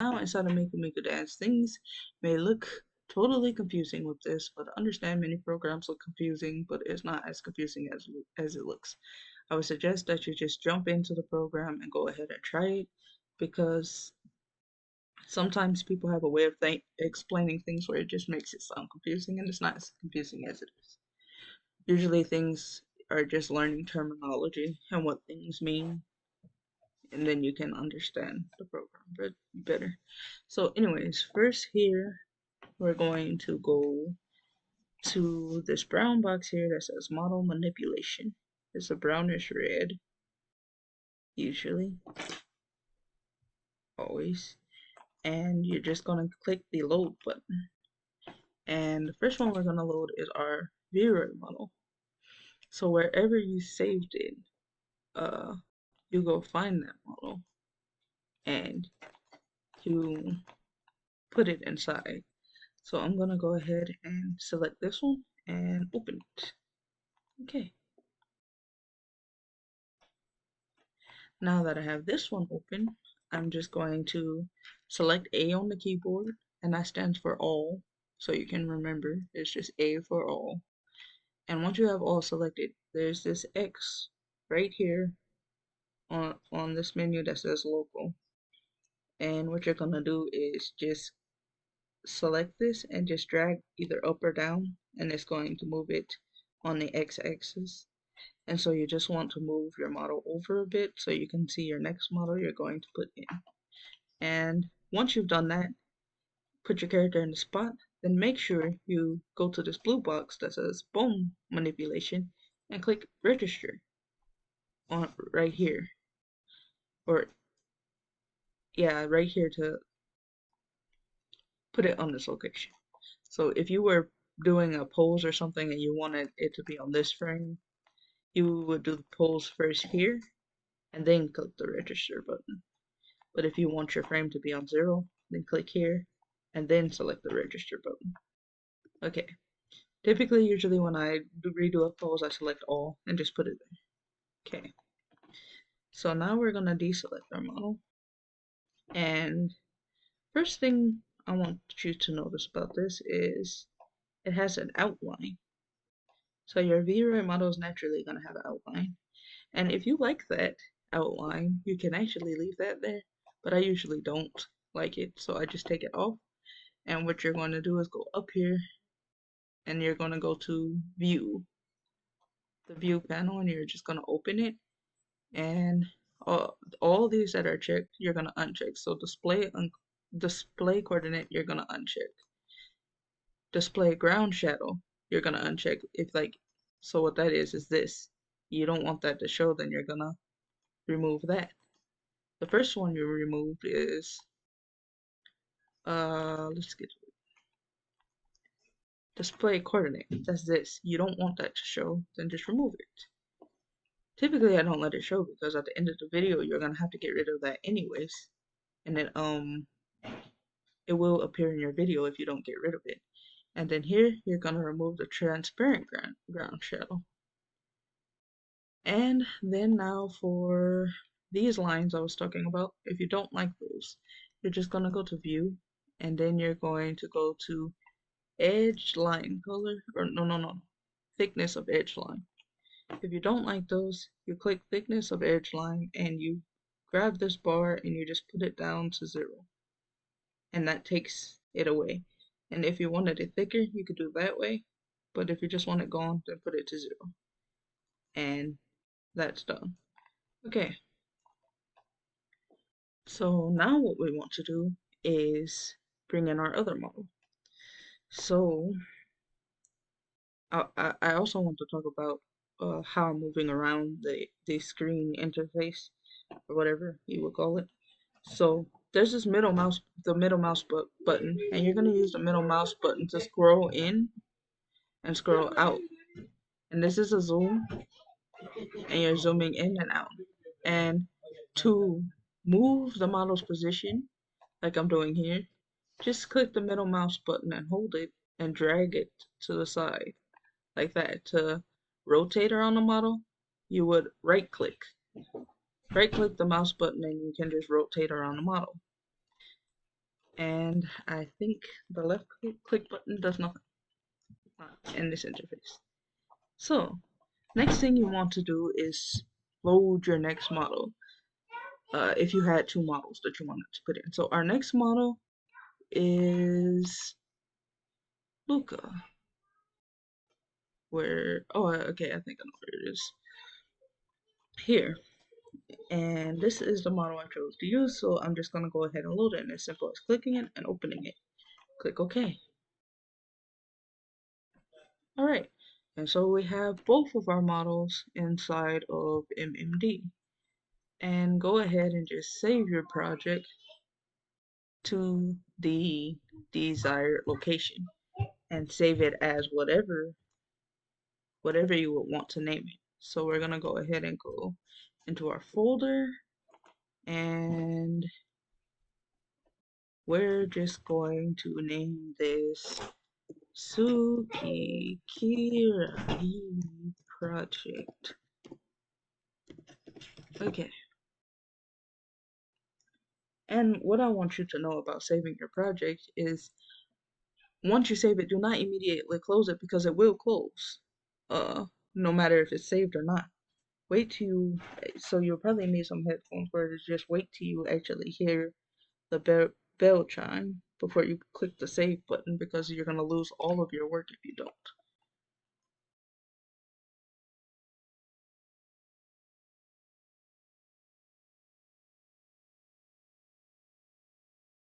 Now, inside of MVD Dance, things may look totally confusing with this, but understand many programs look confusing, but it's not as confusing as it looks. I would suggest that you just jump into the program and go ahead and try it, because sometimes people have a way of explaining things where it just makes it sound confusing, and it's not as confusing as it is. Usually things are just learning terminology and what things mean, and then you can understand the program better. So anyways, first here, we're going to go to this brown box here that says model manipulation. It's a brownish red, usually, always. And you're just gonna click the load button. And the first one we're gonna load is our viewer model. So wherever you saved it, you go find that model and you put it inside. So I'm gonna go ahead and select this one and open it. Okay. Now that I have this one open, I'm just going to select A on the keyboard, and that stands for all, so you can remember it's just A for all. And once you have all selected, there's this X right here on this menu that says local. And what you're gonna do is just select this and just drag either up or down, and it's going to move it on the X-axis. And so you just want to move your model over a bit so you can see your next model you're going to put in. And once you've done that, put your character in the spot, then make sure you go to this blue box that says bone manipulation and click register on right here. Or yeah, right here to put it on this location. So if you were doing a pose or something and you wanted it to be on this frame, you would do the pose first here and then click the register button. But if you want your frame to be on 0, then click here and then select the register button. Okay. Typically, usually when I redo a pose, I select all and just put it there. Okay. So now we're gonna deselect our model. And first thing I want you to notice about this is it has an outline. So your V-Ray model is naturally gonna have an outline. And if you like that outline, you can actually leave that there, but I usually don't like it, so I just take it off. And what you're going to do is go up here and you're going to go to view, the view panel, and you're just going to open it, and all these that are checked you're going to uncheck. So display coordinate you're going to uncheck, display ground shadow you're going to uncheck. If like, so what that is this, you don't want that to show, then you're going to remove that. The first one you removed is let's get to it. Display coordinate, that's this, you don't want that to show, then just remove it. Typically I don't let it show because at the end of the video you're gonna have to get rid of that anyways, and then it will appear in your video if you don't get rid of it. And then here you're gonna remove the transparent ground shadow. And then now for these lines I was talking about, if you don't like those, you're just gonna go to view, and then you're going to go to edge line color, or no, thickness of edge line. If you don't like those, you click thickness of edge line and you grab this bar and you just put it down to 0, and that takes it away. And if you wanted it thicker, you could do that way, but if you just want it gone, then put it to 0, and that's done. Okay, so now what we want to do is bring in our other model. So I also want to talk about how I'm moving around the screen interface, or whatever you would call it. So there's this middle mouse button, and you're gonna use the middle mouse button to scroll in and scroll out. And this is a zoom, and you're zooming in and out. And to move the model's position, like I'm doing here, just click the middle mouse button and hold it and drag it to the side, like that. To rotate around the model, you would right click the mouse button and you can just rotate around the model. and I think the left click button does nothing in this interface. So next thing you want to do is load your next model. If you had two models that you wanted to put in. So our next model is Luca. Where, oh, okay, I think I know where it is. Here. And this is the model I chose to use, so I'm just going to go ahead and load it, and as simple as clicking it and opening it. Click OK. Alright, and so we have both of our models inside of MMD. And go ahead and just save your project to the desired location and save it as whatever you would want to name it. So we're gonna go ahead and go into our folder, and we're just going to name this Tsukikiragi project. Okay. And what I want you to know about saving your project is once you save it, do not immediately close it because it will close. No matter if it's saved or not. Wait till you, so you'll probably need some headphones where it's just wait till you actually hear the bell chime before you click the save button because you're going to lose all of your work if you don't.